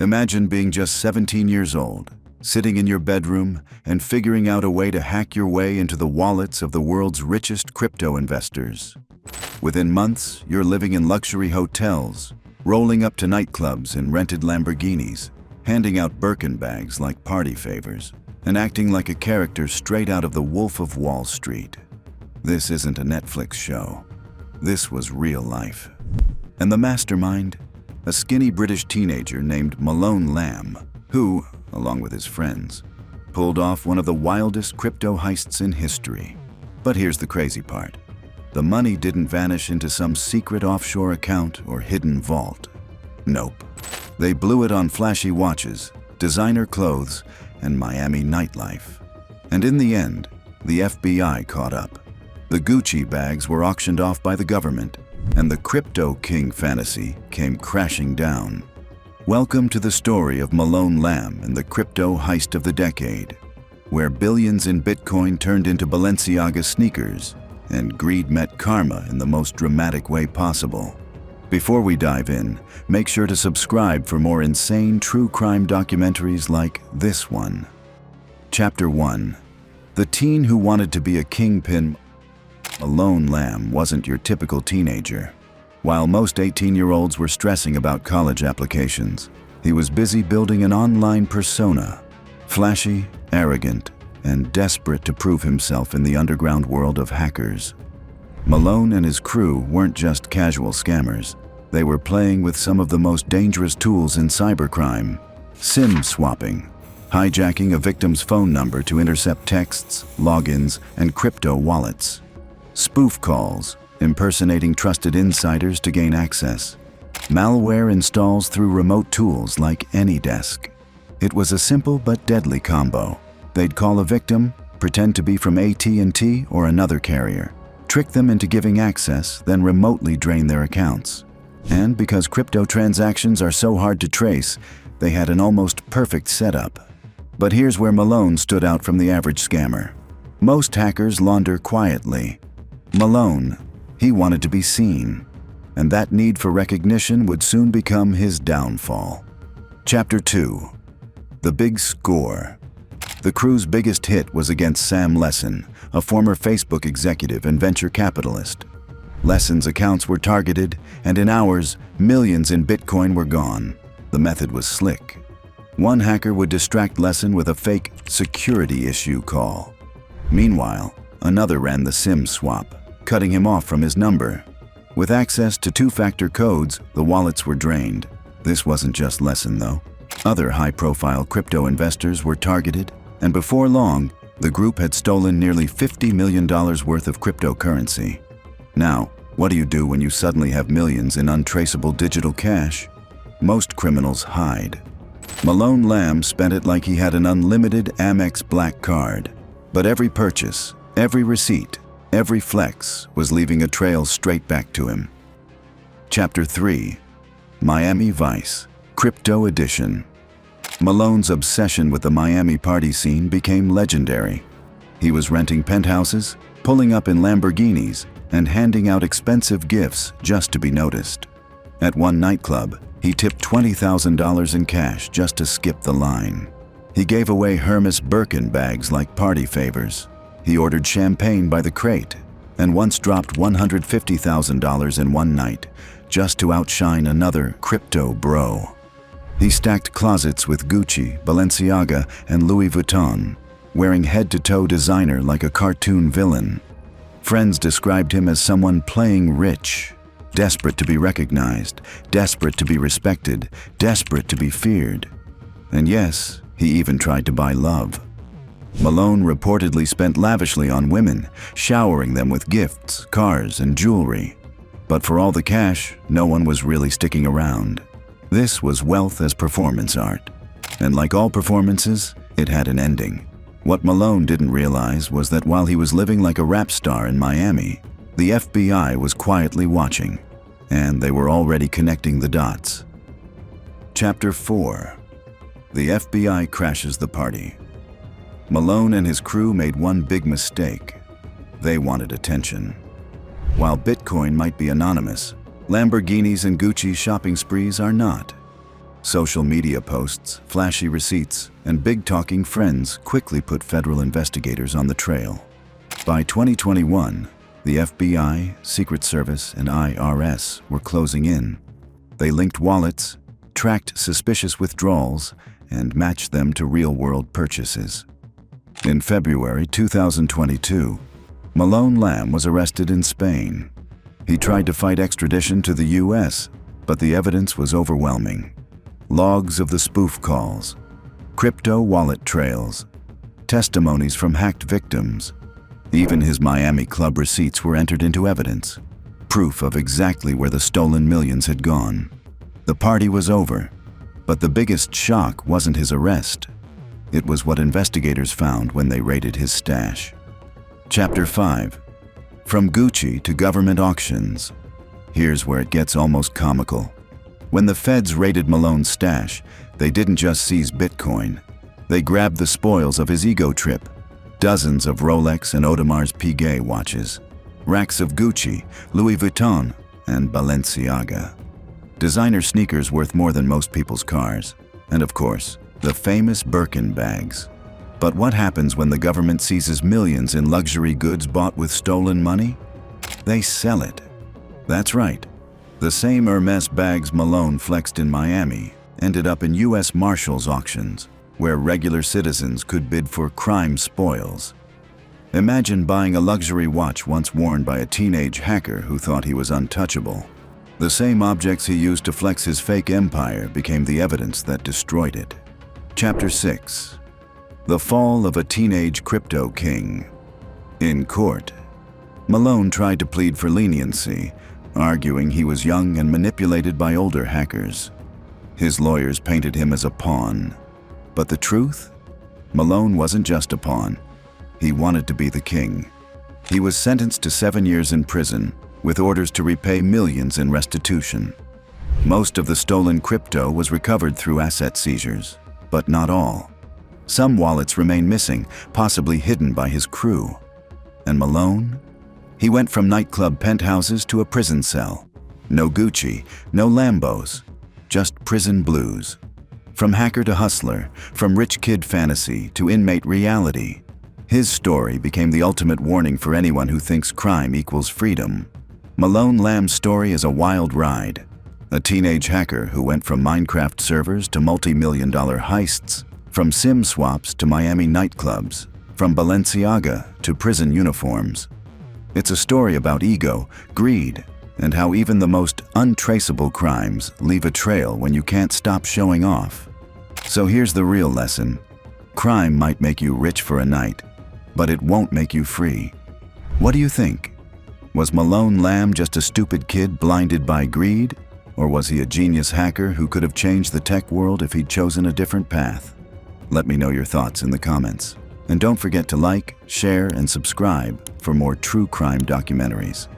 Imagine being just 17 years old, sitting in your bedroom and figuring out a way to hack your way into the wallets of the world's richest crypto investors. Within months, you're living in luxury hotels, rolling up to nightclubs in rented Lamborghinis, handing out Birkin bags like party favors, and acting like a character straight out of The Wolf of Wall Street. This isn't a Netflix show. This was real life. And the mastermind? A skinny British teenager named Malone Lam, who, along with his friends, pulled off one of the wildest crypto heists in history. But here's the crazy part. The money didn't vanish into some secret offshore account or hidden vault. Nope. They blew it on flashy watches, designer clothes, and Miami nightlife. And in the end, the FBI caught up. The Gucci bags were auctioned off by the government, and the crypto king fantasy came crashing down. Welcome to the story of Malone Lam and the crypto heist of the decade, where billions in Bitcoin turned into Balenciaga sneakers, and greed met karma in the most dramatic way possible. Before we dive in, make sure to subscribe for more insane true crime documentaries like this one. Chapter 1. The teen who wanted to be a kingpin. Malone Lam wasn't your typical teenager. While most 18-year-olds were stressing about college applications, he was busy building an online persona, flashy, arrogant, and desperate to prove himself in the underground world of hackers. Malone and his crew weren't just casual scammers. They were playing with some of the most dangerous tools in cybercrime: SIM swapping, hijacking a victim's phone number to intercept texts, logins, and crypto wallets; spoof calls, impersonating trusted insiders to gain access; malware installs through remote tools like AnyDesk. It was a simple but deadly combo. They'd call a victim, pretend to be from AT&T or another carrier, trick them into giving access, then remotely drain their accounts. And because crypto transactions are so hard to trace, they had an almost perfect setup. But here's where Malone stood out from the average scammer. Most hackers launder quietly. Malone, he wanted to be seen, and that need for recognition would soon become his downfall. Chapter 2. The Big Score. The crew's biggest hit was against Sam Lessin, a former Facebook executive and venture capitalist. Lessin's accounts were targeted, and in hours, millions in Bitcoin were gone. The method was slick. One hacker would distract Lessin with a fake security issue call. Meanwhile, another ran the SIM swap, cutting him off from his number. With access to two-factor codes, the wallets were drained. This wasn't just Lessin, though. Other high-profile crypto investors were targeted, and before long, the group had stolen nearly $50 million worth of cryptocurrency. Now, what do you do when you suddenly have millions in untraceable digital cash? Most criminals hide. Malone Lam spent it like he had an unlimited Amex Black Card. But every purchase, every receipt, every flex was leaving a trail straight back to him. Chapter 3. Miami Vice, Crypto Edition. Malone's obsession with the Miami party scene became legendary. He was renting penthouses, pulling up in Lamborghinis, and handing out expensive gifts just to be noticed. At one nightclub, he tipped $20,000 in cash just to skip the line. He gave away Hermes Birkin bags like party favors. He ordered champagne by the crate, and once dropped $150,000 in one night just to outshine another crypto bro. He stacked closets with Gucci, Balenciaga, and Louis Vuitton, wearing head-to-toe designer like a cartoon villain. Friends described him as someone playing rich, desperate to be recognized, desperate to be respected, desperate to be feared. And yes, he even tried to buy love. Malone reportedly spent lavishly on women, showering them with gifts, cars, and jewelry. But for all the cash, no one was really sticking around. This was wealth as performance art. And like all performances, it had an ending. What Malone didn't realize was that while he was living like a rap star in Miami, the FBI was quietly watching, and they were already connecting the dots. Chapter 4. The FBI crashes the party. Malone and his crew made one big mistake. They wanted attention. While Bitcoin might be anonymous, Lamborghinis and Gucci shopping sprees are not. Social media posts, flashy receipts, and big-talking friends quickly put federal investigators on the trail. By 2021, the FBI, Secret Service, and IRS were closing in. They linked wallets, tracked suspicious withdrawals, and matched them to real-world purchases. In February 2022, Malone Lam was arrested in Spain. He tried to fight extradition to the US, but the evidence was overwhelming. Logs of the spoof calls, crypto wallet trails, testimonies from hacked victims. Even his Miami club receipts were entered into evidence, proof of exactly where the stolen millions had gone. The party was over, but the biggest shock wasn't his arrest. It was what investigators found when they raided his stash. Chapter 5. From Gucci to government auctions. Here's where it gets almost comical. When the feds raided Malone's stash, they didn't just seize Bitcoin. They grabbed the spoils of his ego trip. Dozens of Rolex and Audemars Piguet watches. Racks of Gucci, Louis Vuitton, and Balenciaga. Designer sneakers worth more than most people's cars. And of course, the famous Birkin bags. But what happens when the government seizes millions in luxury goods bought with stolen money? They sell it. That's right. The same Hermes bags Malone flexed in Miami ended up in US Marshals auctions, where regular citizens could bid for crime spoils. Imagine buying a luxury watch once worn by a teenage hacker who thought he was untouchable. The same objects he used to flex his fake empire became the evidence that destroyed it. Chapter 6. The Fall of a Teenage Crypto King. In court, Malone tried to plead for leniency, arguing he was young and manipulated by older hackers. His lawyers painted him as a pawn. But the truth? Malone wasn't just a pawn. He wanted to be the king. He was sentenced to 7 years in prison, with orders to repay millions in restitution. Most of the stolen crypto was recovered through asset seizures, but not all. Some wallets remain missing, possibly hidden by his crew. And Malone? He went from nightclub penthouses to a prison cell. No Gucci, no Lambos, just prison blues. From hacker to hustler, from rich kid fantasy to inmate reality. His story became the ultimate warning for anyone who thinks crime equals freedom. Malone Lam's story is a wild ride. A teenage hacker who went from Minecraft servers to multi-million-dollar heists, from SIM swaps to Miami nightclubs, from Balenciaga to prison uniforms. It's a story about ego, greed, and how even the most untraceable crimes leave a trail when you can't stop showing off. So here's the real lesson. Crime might make you rich for a night, but it won't make you free. What do you think? Was Malone Lam just a stupid kid blinded by greed? Or was he a genius hacker who could have changed the tech world if he'd chosen a different path? Let me know your thoughts in the comments. And don't forget to like, share, and subscribe for more true crime documentaries.